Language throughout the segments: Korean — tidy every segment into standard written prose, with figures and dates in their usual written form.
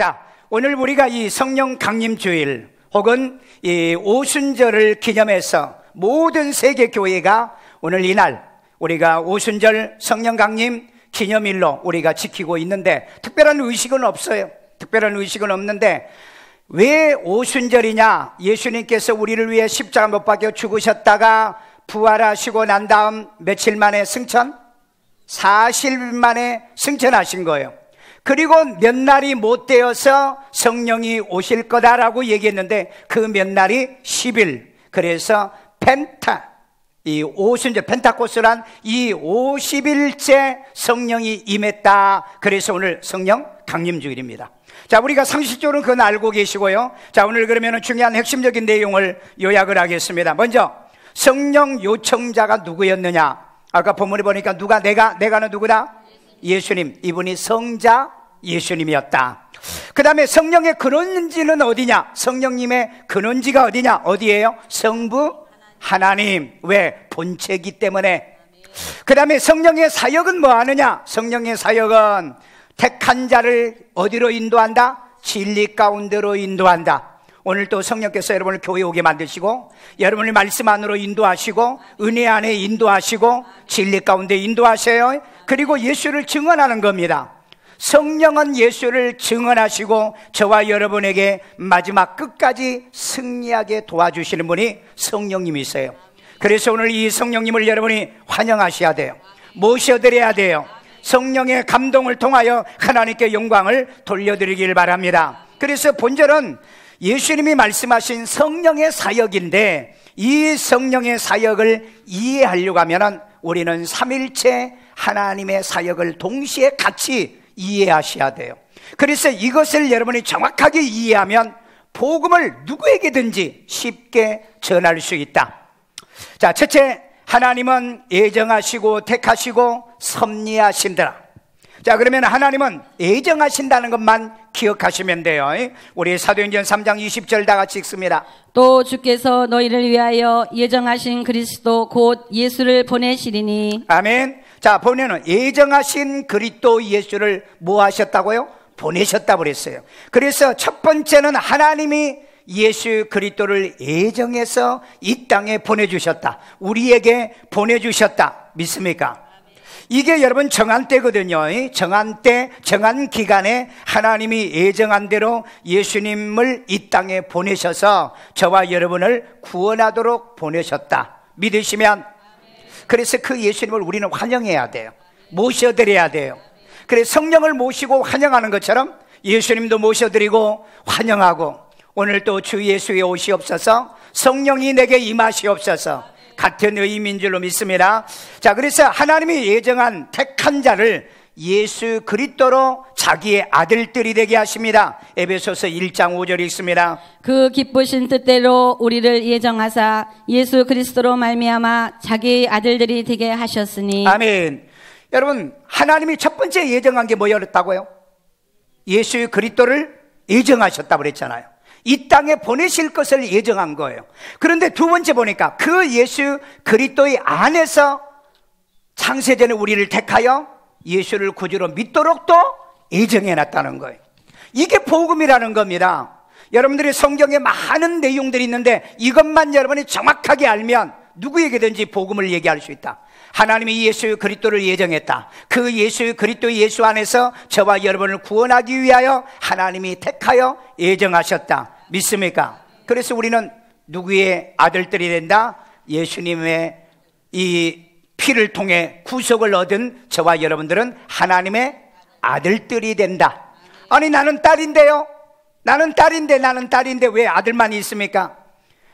자, 오늘 우리가 이 성령 강림 주일 혹은 이 오순절을 기념해서 모든 세계 교회가 오늘 이날 우리가 오순절 성령 강림 기념일로 우리가 지키고 있는데 특별한 의식은 없어요. 특별한 의식은 없는데 왜 오순절이냐? 예수님께서 우리를 위해 십자가 못 박혀 죽으셨다가 부활하시고 난 다음 며칠 만에 승천? 40일 만에 승천하신 거예요. 그리고 몇 날이 못 되어서 성령이 오실 거다라고 얘기했는데 그 몇 날이 10일. 그래서 이 오순절 펜타코스란 이 50일째 성령이 임했다. 그래서 오늘 성령 강림주일입니다. 자, 우리가 상식적으로 그건 알고 계시고요. 자, 오늘 그러면 중요한 핵심적인 내용을 요약을 하겠습니다. 먼저 성령 요청자가 누구였느냐? 아까 본문에 보니까 내가는 누구다? 예수님. 이분이 성자 예수님이었다. 그 다음에 성령의 근원지는 어디냐? 성령님의 근원지가 어디냐? 어디예요? 성부 하나님. 왜? 본체이기 때문에. 그 다음에 성령의 사역은 뭐 하느냐? 성령의 사역은 택한 자를 어디로 인도한다? 진리 가운데로 인도한다. 오늘 또 성령께서 여러분을 교회 오게 만드시고 여러분을 말씀 안으로 인도하시고 은혜 안에 인도하시고 진리 가운데 인도하셔요. 그리고 예수를 증언하는 겁니다. 성령은 예수를 증언하시고 저와 여러분에게 마지막 끝까지 승리하게 도와주시는 분이 성령님이세요. 그래서 오늘 이 성령님을 여러분이 환영하셔야 돼요. 모셔드려야 돼요. 성령의 감동을 통하여 하나님께 영광을 돌려드리길 바랍니다. 그래서 본절은 예수님이 말씀하신 성령의 사역인데 이 성령의 사역을 이해하려고 하면 우리는 삼일체 하나님의 사역을 동시에 같이 이해하셔야 돼요. 그래서 이것을 여러분이 정확하게 이해하면 복음을 누구에게든지 쉽게 전할 수 있다. 자, 첫째, 하나님은 예정하시고 택하시고 섭리하신다. 자, 그러면 하나님은 예정하신다는 것만 기억하시면 돼요. 우리 사도행전 3장 20절 다 같이 읽습니다. 또 주께서 너희를 위하여 예정하신 그리스도 곧 예수를 보내시리니. 아멘. 자, 보면은 예정하신 그리스도 예수를 뭐 하셨다고요? 보내셨다고 그랬어요. 그래서 첫 번째는 하나님이 예수 그리스도를 예정해서 이 땅에 보내주셨다. 우리에게 보내주셨다. 믿습니까? 이게 여러분 정한 때거든요. 정한 때, 정한 기간에 하나님이 예정한 대로 예수님을 이 땅에 보내셔서 저와 여러분을 구원하도록 보내셨다. 믿으시면? 그래서 그 예수님을 우리는 환영해야 돼요. 모셔드려야 돼요. 그래서 성령을 모시고 환영하는 것처럼 예수님도 모셔드리고 환영하고 오늘 또 주 예수의 오시옵소서 성령이 내게 임하시옵소서 같은 의미인 줄로 믿습니다. 자, 그래서 하나님이 예정한 택한 자를 예수 그리스도로 자기의 아들들이 되게 하십니다. 에베소서 1장 5절 읽습니다. 그 기쁘신 뜻대로 우리를 예정하사 예수 그리스도로 말미암아 자기의 아들들이 되게 하셨으니. 아멘. 여러분, 하나님이 첫 번째 예정한 게 뭐였다고요? 예수 그리스도를 예정하셨다고 그랬잖아요. 이 땅에 보내실 것을 예정한 거예요. 그런데 두 번째 보니까 그 예수 그리스도의 안에서 창세전에 우리를 택하여 예수를 구주로 믿도록 또 예정해놨다는 거예요. 이게 복음이라는 겁니다. 여러분들이 성경에 많은 내용들이 있는데 이것만 여러분이 정확하게 알면 누구에게든지 복음을 얘기할 수 있다. 하나님이 예수 그리스도를 예정했다. 그 예수 그리스도 예수 안에서 저와 여러분을 구원하기 위하여 하나님이 택하여 예정하셨다. 믿습니까? 그래서 우리는 누구의 아들들이 된다? 예수님의 이 피를 통해 구속을 얻은 저와 여러분들은 하나님의 아들들이 된다. 아니, 나는 딸인데요? 나는 딸인데 왜 아들만 있습니까?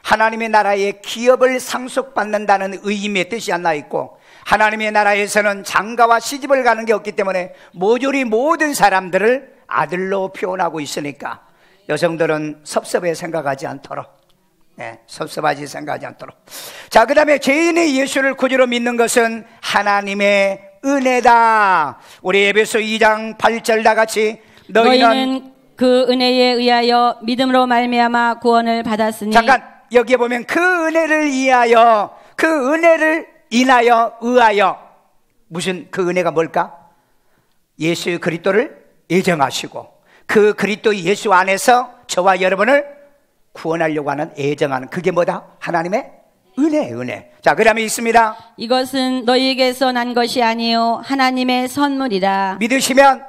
하나님의 나라의 기업을 상속받는다는 의미의 뜻이 하나 있고 하나님의 나라에서는 장가와 시집을 가는 게 없기 때문에 모조리 모든 사람들을 아들로 표현하고 있으니까 여성들은 섭섭해 생각하지 않도록, 섭섭하지 생각하지 않도록. 자, 그 다음에 죄인의 예수를 구주로 믿는 것은 하나님의 은혜다. 우리 에베소 2장 8절 다 같이 너희는 그 은혜에 의하여 믿음으로 말미암아 구원을 받았으니. 잠깐, 여기에 보면 그 은혜를 위하여, 그 은혜를 인하여, 의하여. 무슨 그 은혜가 뭘까? 예수 그리스도를 예정하시고 그 그리스도 예수 안에서 저와 여러분을 구원하려고 하는 애정하는, 그게 뭐다? 하나님의 은혜. 자, 그 다음에 있습니다. 이것은 너희에게서 난 것이 아니요 하나님의 선물이라. 믿으시면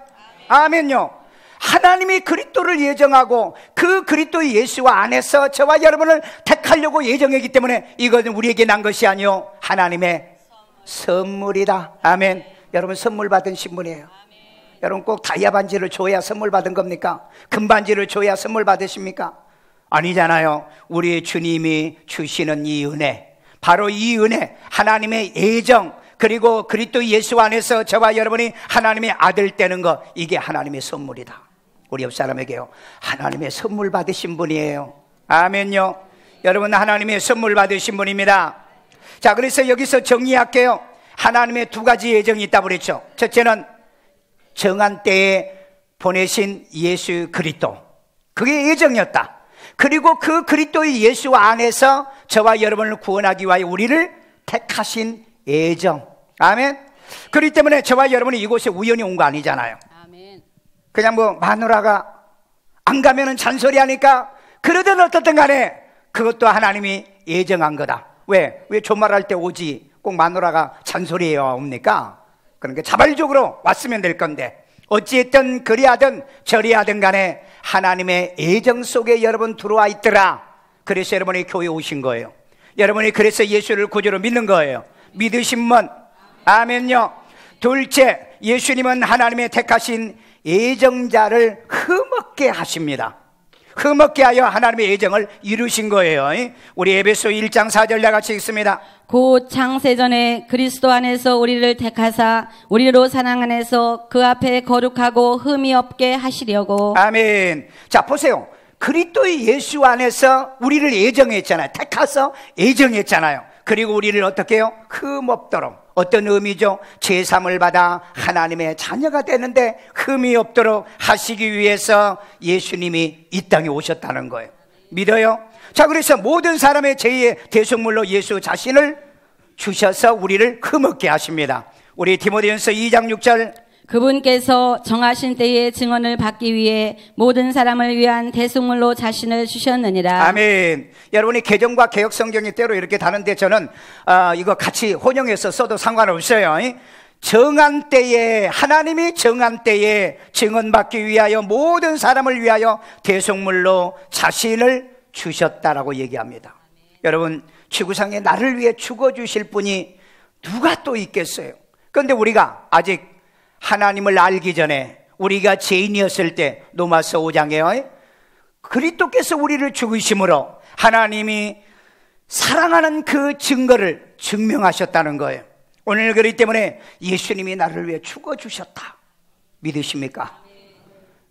아멘요. 하나님이 그리스도를 예정하고 그 그리스도 예수와 안에서 저와 여러분을 택하려고 예정했기 때문에 이것은 우리에게 난 것이 아니요 하나님의 선물이다. 아멘. 여러분 선물 받은 신분이에요. 여러분 꼭 다이아 반지를 줘야 선물 받은 겁니까? 금 반지를 줘야 선물 받으십니까? 아니잖아요. 우리 주님이 주시는 이 은혜, 바로 이 은혜, 하나님의 애정, 그리고 그리스도 예수 안에서 저와 여러분이 하나님의 아들 되는 것, 이게 하나님의 선물이다. 우리 옆 사람에게요, 하나님의 선물 받으신 분이에요. 아멘요. 여러분 하나님의 선물 받으신 분입니다. 자, 그래서 여기서 정리할게요. 하나님의 두 가지 예정이 있다고 그랬죠. 첫째는 정한 때에 보내신 예수 그리스도, 그게 예정이었다. 그리고 그 그리스도의 예수 안에서 저와 여러분을 구원하기 위하여 우리를 택하신 애정. 아멘. 그렇기 때문에 저와 여러분이 이곳에 우연히 온 거 아니잖아요. 아멘. 그냥 뭐 마누라가 안 가면은 잔소리하니까 그러든 어떻든 간에 그것도 하나님이 예정한 거다. 왜 존말할 때 오지 꼭 마누라가 잔소리해야 옵니까? 그러니까 자발적으로 왔으면 될 건데, 어찌했든 그리하든 저리하든 간에 하나님의 애정 속에 여러분 들어와 있더라. 그래서 여러분이 교회에 오신 거예요. 여러분이 그래서 예수를 구주로 믿는 거예요. 믿으신 분 아멘요. 둘째, 예수님은 하나님의 택하신 애정자를 흠없게 하십니다. 흠없게 하여 하나님의 애정을 이루신 거예요. 우리 에베소 1장 4절 같이 읽습니다. 곧 창세전에 그리스도 안에서 우리를 택하사 우리로 사랑 안에서 그 앞에 거룩하고 흠이 없게 하시려고. 아멘. 자, 보세요. 그리스도의 예수 안에서 우리를 애정했잖아요. 택하서 애정했잖아요. 그리고 우리를 어떻게 해요? 흠 없도록. 어떤 의미죠? 제3을 받아 하나님의 자녀가 되는데 흠이 없도록 하시기 위해서 예수님이 이 땅에 오셨다는 거예요. 믿어요? 자, 그래서 모든 사람의 제2의 대속물로 예수 자신을 주셔서 우리를 흠없게 하십니다. 우리 디모데전서 2장 6절, 그분께서 정하신 때에 증언을 받기 위해 모든 사람을 위한 대속물로 자신을 주셨느니라. 아멘. 여러분이 개정과 개역 성경이 때로 이렇게 다른데 저는 이거 같이 혼용해서 써도 상관없어요. 정한 때에, 하나님이 정한 때에 증언받기 위하여 모든 사람을 위하여 대속물로 자신을 주셨다라고 얘기합니다. 여러분, 지구상에 나를 위해 죽어주실 분이 누가 또 있겠어요? 그런데 우리가 아직 하나님을 알기 전에, 우리가 죄인이었을 때, 로마서 5장에요, 그리스도께서 우리를 죽으심으로 하나님이 사랑하는 그 증거를 증명하셨다는 거예요. 오늘 그렇기 때문에 예수님이 나를 위해 죽어주셨다. 믿으십니까?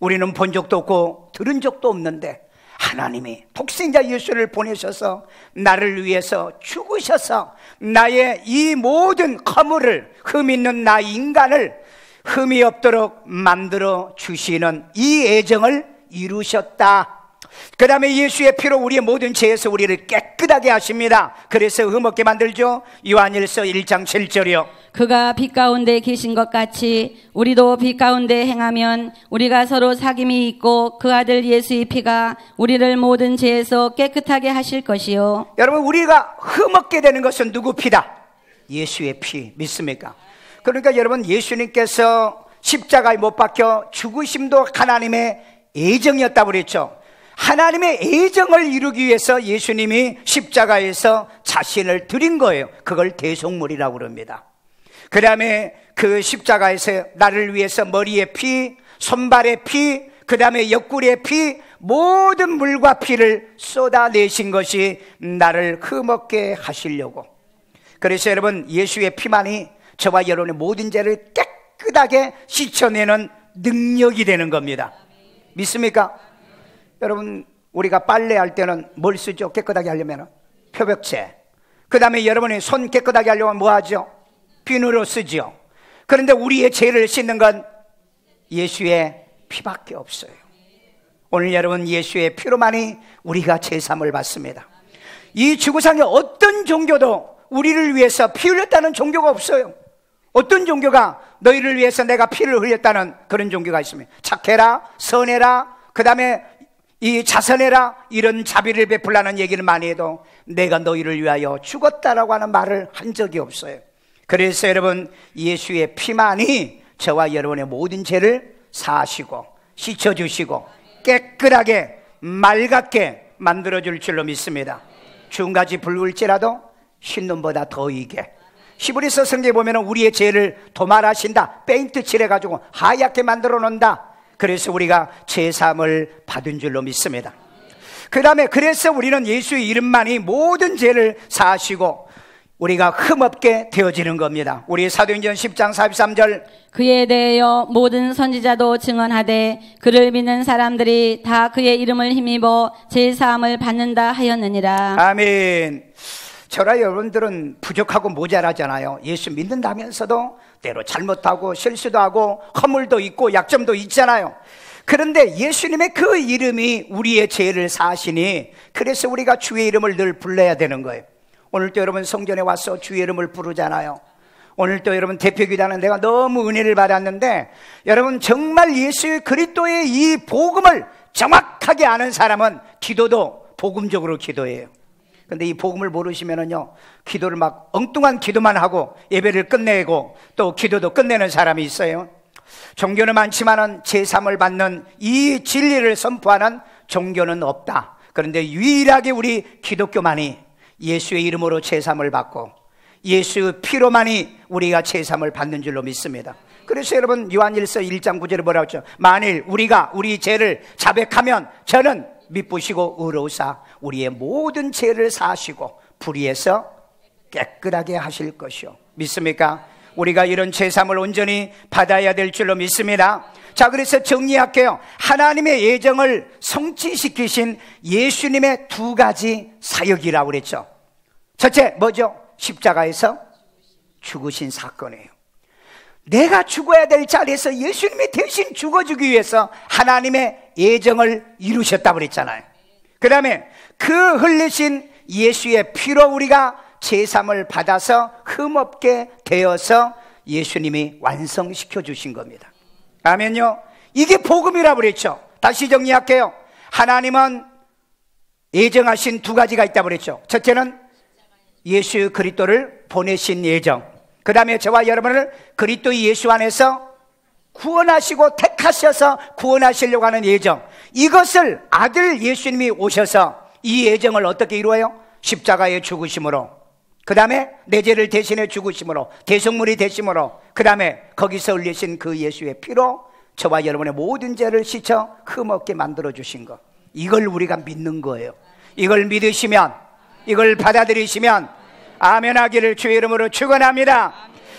우리는 본 적도 없고 들은 적도 없는데 하나님이 독생자 예수를 보내셔서 나를 위해서 죽으셔서 나의 이 모든 허물을, 흠 있는 나 인간을 흠이 없도록 만들어 주시는 이 애정을 이루셨다. 그 다음에 예수의 피로 우리의 모든 죄에서 우리를 깨끗하게 하십니다. 그래서 흠없게 만들죠. 요한일서 1장 7절이요. 그가 빛 가운데 계신 것 같이 우리도 빛 가운데 행하면 우리가 서로 사귐이 있고 그 아들 예수의 피가 우리를 모든 죄에서 깨끗하게 하실 것이요. 여러분, 우리가 흠없게 되는 것은 누구 피다? 예수의 피. 믿습니까? 그러니까 여러분, 예수님께서 십자가에 못 박혀 죽으심도 하나님의 애정이었다고 그랬죠. 하나님의 애정을 이루기 위해서 예수님이 십자가에서 자신을 드린 거예요. 그걸 대속물이라고 그럽니다. 그 다음에 그 십자가에서 나를 위해서 머리에 피, 손발에 피, 그 다음에 옆구리에 피, 모든 물과 피를 쏟아내신 것이 나를 흠없게 하시려고. 그래서 여러분, 예수의 피만이 저와 여러분의 모든 죄를 깨끗하게 씻어내는 능력이 되는 겁니다. 믿습니까? 여러분, 우리가 빨래할 때는 뭘 쓰죠? 깨끗하게 하려면 표백제. 그 다음에 여러분이 손 깨끗하게 하려면 뭐 하죠? 비누로 쓰죠. 그런데 우리의 죄를 씻는 건 예수의 피밖에 없어요. 오늘 여러분, 예수의 피로만이 우리가 제삼을 받습니다. 이 지구상에 어떤 종교도 우리를 위해서 피 흘렸다는 종교가 없어요. 어떤 종교가 너희를 위해서 내가 피를 흘렸다는 그런 종교가 있습니다. 착해라, 선해라, 그 다음에 이 자선해라, 이런 자비를 베풀라는 얘기를 많이 해도 내가 너희를 위하여 죽었다라고 하는 말을 한 적이 없어요. 그래서 여러분, 예수의 피만이 저와 여러분의 모든 죄를 사하시고 씻어주시고 깨끗하게 맑게 만들어줄 줄로 믿습니다. 주홍가지 붉을지라도 흰눈보다 더 이게, 히브리서 성경에 보면 우리의 죄를 도말하신다, 페인트 칠해가지고 하얗게 만들어 놓는다. 그래서 우리가 죄사함을 받은 줄로 믿습니다. 그 다음에 그래서 우리는 예수의 이름만이 모든 죄를 사하시고 우리가 흠없게 되어지는 겁니다. 우리 사도행전 10장 43절, 그에 대하여 모든 선지자도 증언하되 그를 믿는 사람들이 다 그의 이름을 힘입어 죄사함을 받는다 하였느니라. 아멘. 저라 여러분들은 부족하고 모자라잖아요. 예수 믿는다면서도 때로 잘못하고 실수도 하고 허물도 있고 약점도 있잖아요. 그런데 예수님의 그 이름이 우리의 죄를 사하시니 그래서 우리가 주의 이름을 늘 불러야 되는 거예요. 오늘도 여러분 성전에 와서 주의 이름을 부르잖아요. 오늘도 여러분 대표기도하는 내가 너무 은혜를 받았는데, 여러분 정말 예수 그리스도의 이 복음을 정확하게 아는 사람은 기도도 복음적으로 기도해요. 근데 이 복음을 모르시면은요, 기도를 막 엉뚱한 기도만 하고 예배를 끝내고 또 기도도 끝내는 사람이 있어요. 종교는 많지만은 제3을 받는 이 진리를 선포하는 종교는 없다. 그런데 유일하게 우리 기독교만이 예수의 이름으로 제3을 받고 예수 피로만이 우리가 제3을 받는 줄로 믿습니다. 그래서 여러분 요한일서 1장 9절에 뭐라고 했죠? 만일 우리가 우리 죄를 자백하면 저는 미쁘시고 의로우사 우리의 모든 죄를 사하시고 불의에서 깨끗하게 하실 것이요. 믿습니까? 우리가 이런 제3을 온전히 받아야 될 줄로 믿습니다. 자, 그래서 정리할게요. 하나님의 예정을 성취시키신 예수님의 두 가지 사역이라고 그랬죠. 첫째 뭐죠? 십자가에서 죽으신 사건이에요. 내가 죽어야 될 자리에서 예수님이 대신 죽어주기 위해서 하나님의 예정을 이루셨다고 그랬잖아요. 그 다음에 그 흘리신 예수의 피로 우리가 제3을 받아서 흠없게 되어서 예수님이 완성시켜 주신 겁니다. 아멘요. 이게 복음이라고 그랬죠. 다시 정리할게요. 하나님은 예정하신 두 가지가 있다고 그랬죠. 첫째는 예수 그리스도를 보내신 예정, 그 다음에 저와 여러분을 그리스도 예수 안에서 구원하시고 택하셔서 구원하시려고 하는 예정, 이것을 아들 예수님이 오셔서 이 예정을 어떻게 이루어요? 십자가의 죽으심으로, 그 다음에 내 죄를 대신해 죽으심으로, 대속물이 되심으로, 그 다음에 거기서 흘리신 그 예수의 피로 저와 여러분의 모든 죄를 씻어 흠없게 만들어 주신 것, 이걸 우리가 믿는 거예요. 이걸 믿으시면, 이걸 받아들이시면 아멘 하기를 주의 이름으로 축원합니다.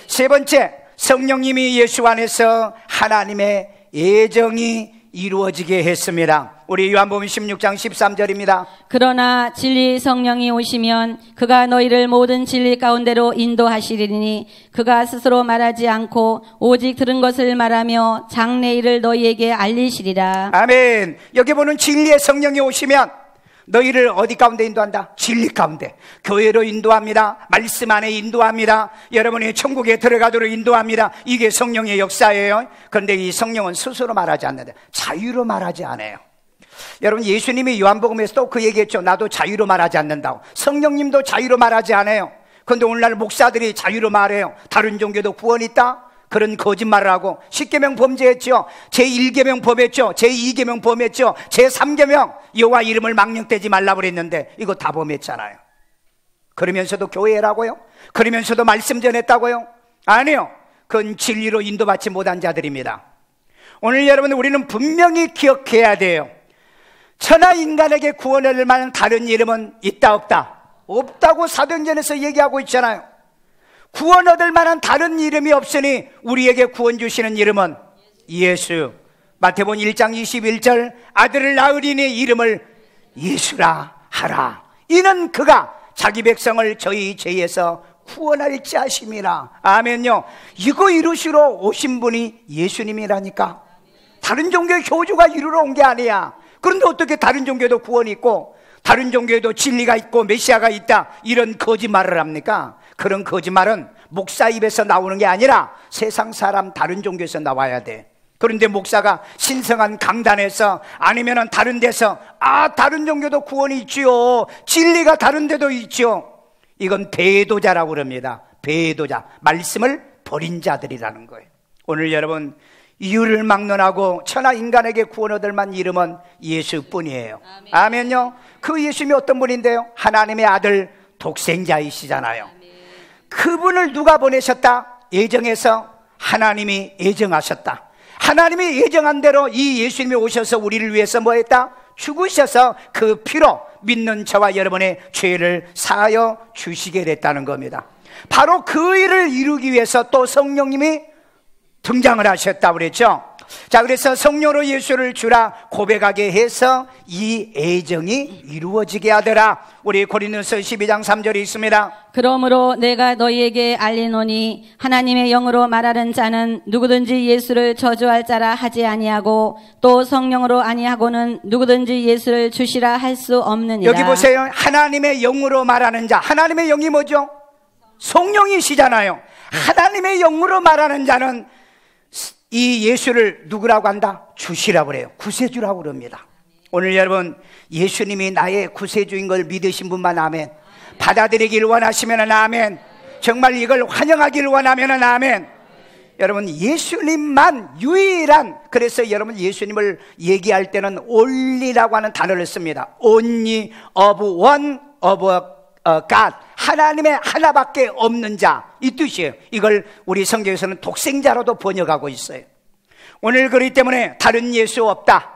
세 번째, 성령님이 예수 안에서 하나님의 예정이 이루어지게 했습니다. 우리 요한복음 16장 13절입니다. 그러나 진리 성령이 오시면 그가 너희를 모든 진리 가운데로 인도하시리니 그가 스스로 말하지 않고 오직 들은 것을 말하며 장래 일을 너희에게 알리시리라. 아멘. 여기 보는 진리의 성령이 오시면 너희를 어디 가운데 인도한다? 진리 가운데, 교회로 인도합니다. 말씀 안에 인도합니다. 여러분이 천국에 들어가도록 인도합니다. 이게 성령의 역사예요. 그런데 이 성령은 스스로 말하지 않는데 자유로 말하지 않아요. 여러분 예수님이 요한복음에서 또 그 얘기했죠. 나도 자유로 말하지 않는다고. 성령님도 자유로 말하지 않아요. 그런데 오늘날 목사들이 자유로 말해요. 다른 종교도 구원이 있다? 그런 거짓말을 하고 10계명 범죄했죠. 제1계명 범했죠. 제2계명 범했죠. 제3계명 여호와 이름을 망령되지 말라고 그랬는데 이거 다 범했잖아요. 그러면서도 교회라고요? 그러면서도 말씀 전했다고요? 아니요. 그건 진리로 인도받지 못한 자들입니다. 오늘 여러분 우리는 분명히 기억해야 돼요. 천하 인간에게 구원을 만한 다른 이름은 있다 없다? 없다고 사도행전에서 얘기하고 있잖아요. 구원 얻을 만한 다른 이름이 없으니 우리에게 구원 주시는 이름은 예수. 마태복음 1장 21절 아들을 낳으리니 이름을 예수라 하라. 이는 그가 자기 백성을 저희 죄에서 구원할지 하심이라. 아멘요. 이거 이루시러 오신 분이 예수님이라니까. 다른 종교의 교주가 이루러 온 게 아니야. 그런데 어떻게 다른 종교도 구원이 있고 다른 종교에도 진리가 있고 메시아가 있다 이런 거짓말을 합니까? 그런 거짓말은 목사 입에서 나오는 게 아니라 세상 사람 다른 종교에서 나와야 돼. 그런데 목사가 신성한 강단에서 아니면 다른 데서 다른 종교도 구원이 있지요, 진리가 다른 데도 있지요, 이건 배도자라고 그럽니다. 배도자, 말씀을 버린 자들이라는 거예요. 오늘 여러분, 이유를 막론하고 천하 인간에게 구원 얻을 만 이름은 예수뿐이에요. 아멘요. 그 예수님이 어떤 분인데요? 하나님의 아들 독생자이시잖아요. 그분을 누가 보내셨다? 예정해서 하나님이 예정하셨다. 하나님이 예정한 대로 이 예수님이 오셔서 우리를 위해서 뭐 했다? 죽으셔서 그 피로 믿는 저와 여러분의 죄를 사하여 주시게 됐다는 겁니다. 바로 그 일을 이루기 위해서 또 성령님이 등장을 하셨다고 그랬죠. 자, 그래서 성령으로 예수를 주라 고백하게 해서 이 애정이 이루어지게 하더라. 우리 고린도서 12장 3절에 있습니다. 그러므로 내가 너희에게 알리노니 하나님의 영으로 말하는 자는 누구든지 예수를 저주할 자라 하지 아니하고 또 성령으로 아니하고는 누구든지 예수를 주시라 할 수 없느니라. 여기 보세요. 하나님의 영으로 말하는 자, 하나님의 영이 뭐죠? 성령이시잖아요. 하나님의 영으로 말하는 자는 이 예수를 누구라고 한다? 주시라고 그래요. 구세주라고 그럽니다. 오늘 여러분, 예수님이 나의 구세주인 걸 믿으신 분만 아멘. 받아들이길 원하시면 아멘. 정말 이걸 환영하길 원하면 아멘. 여러분, 예수님만 유일한, 그래서 여러분 예수님을 얘기할 때는 only라고 하는 단어를 씁니다. only of one of God, 하나님의 하나밖에 없는 자, 이 뜻이에요. 이걸 우리 성경에서는 독생자로도 번역하고 있어요. 오늘 그렇기 때문에 다른 예수 없다,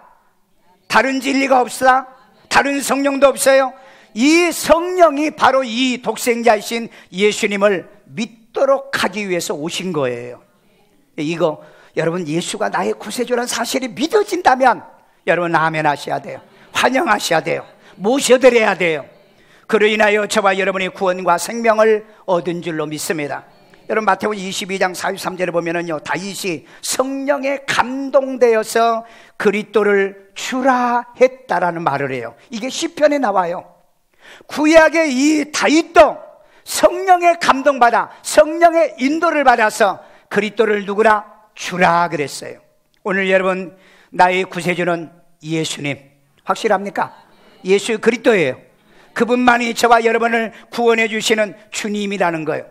다른 진리가 없다, 다른 성령도 없어요. 이 성령이 바로 이 독생자이신 예수님을 믿도록 하기 위해서 오신 거예요. 이거 여러분, 예수가 나의 구세주라는 사실이 믿어진다면 여러분 아멘 하셔야 돼요. 환영하셔야 돼요. 모셔드려야 돼요. 그로 인하여 저와 여러분의 구원과 생명을 얻은 줄로 믿습니다. 여러분, 마태복음 22장 43절에 보면은요, 다윗이 성령에 감동되어서 그리스도를 주라 했다라는 말을 해요. 이게 시편에 나와요. 구약의 이 다윗도 성령에 감동받아 성령의 인도를 받아서 그리스도를 누구라? 주라 그랬어요. 오늘 여러분, 나의 구세주는 예수님, 확실합니까? 예수 그리스도예요. 그분만이 저와 여러분을 구원해 주시는 주님이라는 거예요.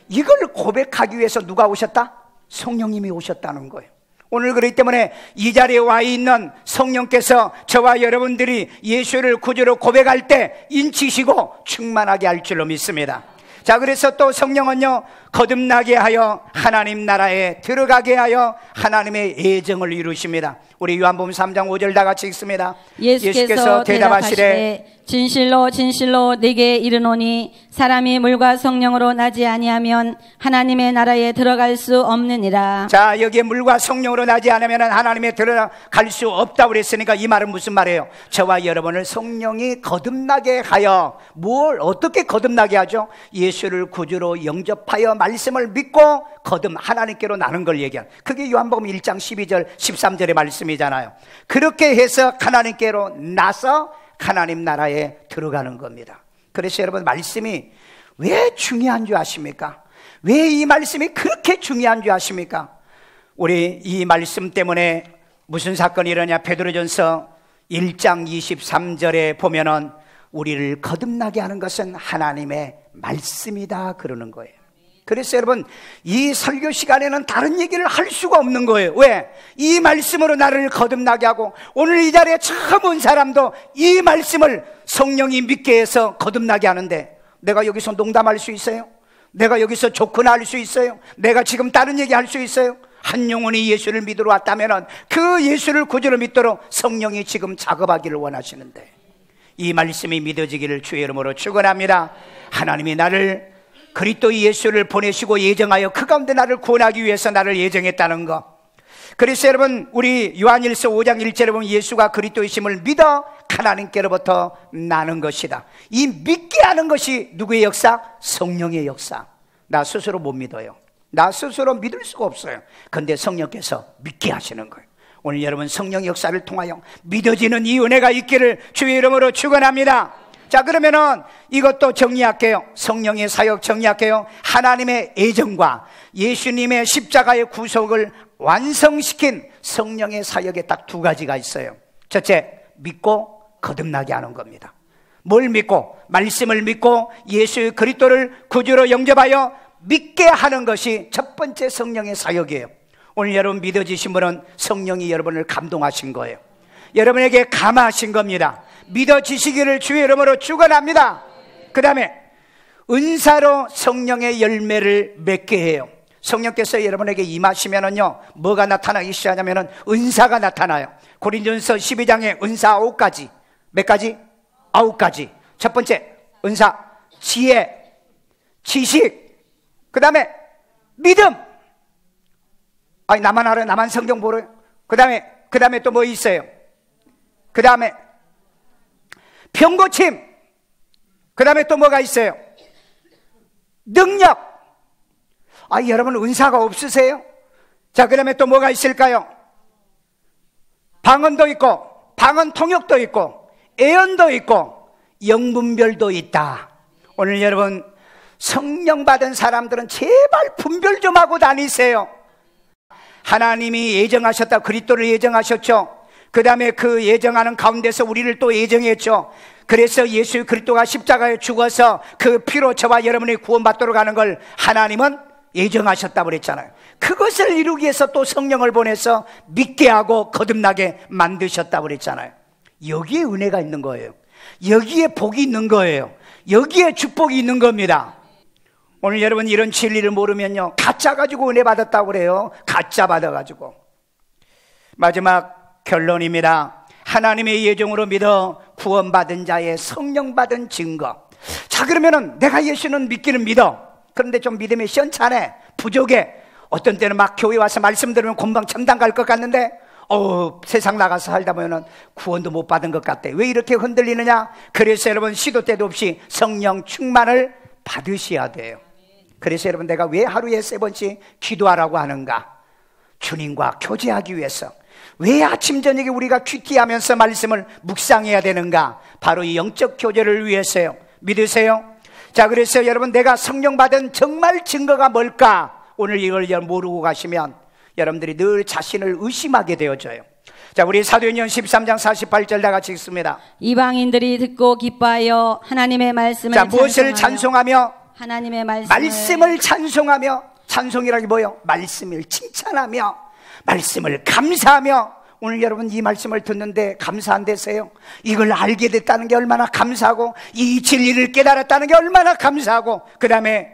이걸 고백하기 위해서 누가 오셨다? 성령님이 오셨다는 거예요. 오늘 그렇기 때문에 이 자리에 와 있는 성령께서 저와 여러분들이 예수를 구주로 고백할 때 인치시고 충만하게 할 줄로 믿습니다. 자, 그래서 또 성령은요, 거듭나게 하여 하나님 나라에 들어가게 하여 하나님의 예정을 이루십니다. 우리 요한복음 3장 5절 다 같이 읽습니다. 예수께서 대답하시되 진실로 진실로 내게 이르노니 사람이 물과 성령으로 나지 아니하면 하나님의 나라에 들어갈 수 없느니라. 자, 여기에 물과 성령으로 나지 않으면 하나님에 들어갈 수 없다고 그랬으니까 이 말은 무슨 말이에요? 저와 여러분을 성령이 거듭나게 하여, 뭘 어떻게 거듭나게 하죠? 예수를 구주로 영접하여 말씀을 믿고 거듭 하나님께로 나는 걸 얘기한, 그게 요한복음 1장 12절 13절의 말씀이잖아요. 그렇게 해서 하나님께로 나서 하나님 나라에 들어가는 겁니다. 그래서 여러분, 말씀이 왜 중요한 줄 아십니까? 왜 이 말씀이 그렇게 중요한 줄 아십니까? 우리 이 말씀 때문에 무슨 사건이 일어나냐? 베드로전서 1장 23절에 보면은 우리를 거듭나게 하는 것은 하나님의 말씀이다 그러는 거예요. 그래서 여러분, 이 설교 시간에는 다른 얘기를 할 수가 없는 거예요. 왜? 이 말씀으로 나를 거듭나게 하고, 오늘 이 자리에 처음 온 사람도 이 말씀을 성령이 믿게 해서 거듭나게 하는데, 내가 여기서 농담할 수 있어요? 내가 여기서 조크나 할 수 있어요? 내가 지금 다른 얘기 할 수 있어요? 한 영혼이 예수를 믿으러 왔다면 그 예수를 구주로 믿도록 성령이 지금 작업하기를 원하시는데, 이 말씀이 믿어지기를 주의 이름으로 축원합니다. 하나님이 나를 그리스도 예수를 보내시고 예정하여 그 가운데 나를 구원하기 위해서 나를 예정했다는 것. 그래서 여러분, 우리 요한일서 5장 1절에 보면 예수가 그리스도이심을 믿어 하나님께로부터 나는 것이다. 이 믿게 하는 것이 누구의 역사? 성령의 역사. 나 스스로 못 믿어요. 나 스스로 믿을 수가 없어요. 그런데 성령께서 믿게 하시는 거예요. 오늘 여러분, 성령 역사를 통하여 믿어지는 이 은혜가 있기를 주의 이름으로 축원합니다. 자, 그러면은 이것도 정리할게요. 성령의 사역 정리할게요. 하나님의 애정과 예수님의 십자가의 구속을 완성시킨 성령의 사역에 딱 두 가지가 있어요. 첫째, 믿고 거듭나게 하는 겁니다. 뭘 믿고? 말씀을 믿고 예수 그리스도를 구주로 영접하여 믿게 하는 것이 첫 번째 성령의 사역이에요. 오늘 여러분 믿어지신 분은 성령이 여러분을 감동하신 거예요. 여러분에게 감화하신 겁니다. 믿어지시기를 주의 이름으로 축원합니다. 그 다음에 은사로 성령의 열매를 맺게 해요. 성령께서 여러분에게 임하시면은요, 뭐가 나타나기 시작하냐면은 은사가 나타나요. 고린도전서 12장에 은사 9가지. 몇 가지? 9가지. 첫 번째, 은사, 지혜, 지식, 그 다음에 믿음. 아니, 나만 알아요? 나만 성경 보러요? 그 다음에 또 뭐 있어요? 그 다음에 병고침. 그 다음에 또 뭐가 있어요? 능력. 아, 여러분 은사가 없으세요? 자, 그 다음에 또 뭐가 있을까요? 방언도 있고, 방언 통역도 있고, 애언도 있고, 영분별도 있다. 오늘 여러분 성령 받은 사람들은 제발 분별 좀 하고 다니세요. 하나님이 예정하셨다. 그리스도를 예정하셨죠. 그 다음에 그 예정하는 가운데서 우리를 또 예정했죠. 그래서 예수 그리스도가 십자가에 죽어서 그 피로 저와 여러분이 구원받도록 하는 걸 하나님은 예정하셨다고 그랬잖아요. 그것을 이루기 위해서 또 성령을 보내서 믿게 하고 거듭나게 만드셨다고 그랬잖아요. 여기에 은혜가 있는 거예요. 여기에 복이 있는 거예요. 여기에 축복이 있는 겁니다. 오늘 여러분 이런 진리를 모르면요, 가짜 가지고 은혜 받았다고 그래요. 가짜 받아가지고. 마지막 결론입니다. 하나님의 예정으로 믿어 구원받은 자의 성령 받은 증거. 자, 그러면은 내가 예수는 믿기는 믿어. 그런데 좀 믿음이 시원찮네, 부족해. 어떤 때는 막 교회 와서 말씀 들으면 금방 천당 갈 것 같는데 세상 나가서 살다 보면은 구원도 못 받은 것 같대. 왜 이렇게 흔들리느냐? 그래서 여러분 시도 때도 없이 성령 충만을 받으셔야 돼요. 그래서 여러분 내가 왜 하루에 3번씩 기도하라고 하는가? 주님과 교제하기 위해서. 왜 아침 저녁에 우리가 큐티하면서 말씀을 묵상해야 되는가? 바로 이 영적 교제를 위해서요. 믿으세요? 자, 그래서 여러분 내가 성령 받은 정말 증거가 뭘까? 오늘 이걸 모르고 가시면 여러분들이 늘 자신을 의심하게 되어져요. 자, 우리 사도행전 13장 48절 다 같이 읽습니다. 이방인들이 듣고 기뻐하여 하나님의 말씀을 자, 무엇을 찬송하며? 하나님의 말씀을 찬송하며. 찬송이라기 뭐예요? 말씀을 칭찬하며, 말씀을 감사하며. 오늘 여러분 이 말씀을 듣는데 감사 안 되세요? 이걸 알게 됐다는 게 얼마나 감사하고, 이 진리를 깨달았다는 게 얼마나 감사하고, 그 다음에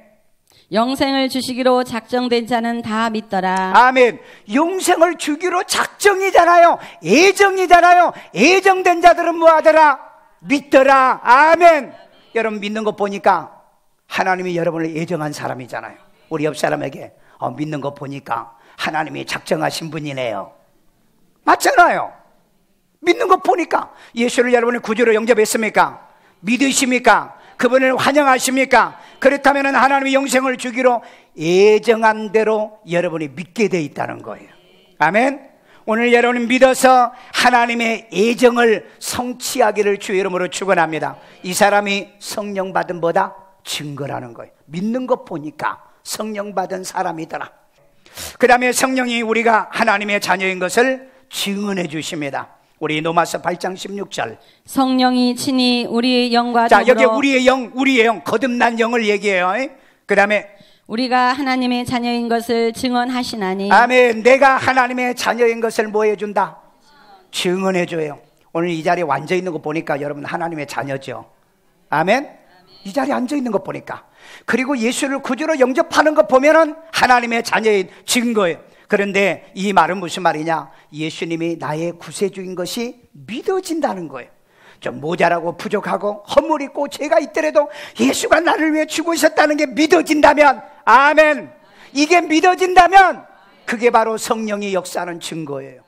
영생을 주시기로 작정된 자는 다 믿더라. 아멘. 영생을 주기로 작정이잖아요. 애정이잖아요. 애정된 자들은 뭐 하더라? 믿더라. 아멘. 여러분 믿는 거 보니까 하나님이 여러분을 애정한 사람이잖아요. 우리 옆 사람에게 믿는 거 보니까 하나님이 작정하신 분이네요. 맞잖아요. 믿는 거 보니까. 예수를 여러분의 구주로 영접했습니까? 믿으십니까? 그분을 환영하십니까? 그렇다면 하나님이 영생을 주기로 예정한 대로 여러분이 믿게 돼 있다는 거예요. 아멘. 오늘 여러분이 믿어서 하나님의 예정을 성취하기를 주의 이름으로 축원합니다. 이 사람이 성령 받은 보다 증거라는 거예요. 믿는 것 보니까 성령 받은 사람이더라. 그 다음에 성령이 우리가 하나님의 자녀인 것을 증언해 주십니다. 우리 로마서 8장 16절. 성령이 친히 우리의 영과 자, 더불어. 여기 우리의 영, 거듭난 영을 얘기해요. 그 다음에 우리가 하나님의 자녀인 것을 증언하시나니. 아멘. 내가 하나님의 자녀인 것을 뭐 해준다? 증언해줘요. 오늘 이 자리에 앉아 있는 거 보니까 여러분 하나님의 자녀죠. 아멘. 이 자리에 앉아 있는 거 보니까. 그리고 예수를 구주로 영접하는 거 보면은 하나님의 자녀인 증거예요. 그런데 이 말은 무슨 말이냐? 예수님이 나의 구세주인 것이 믿어진다는 거예요. 좀 모자라고 부족하고 허물 있고 죄가 있더라도 예수가 나를 위해 죽으셨다는 게 믿어진다면, 아멘. 이게 믿어진다면 그게 바로 성령이 역사하는 증거예요.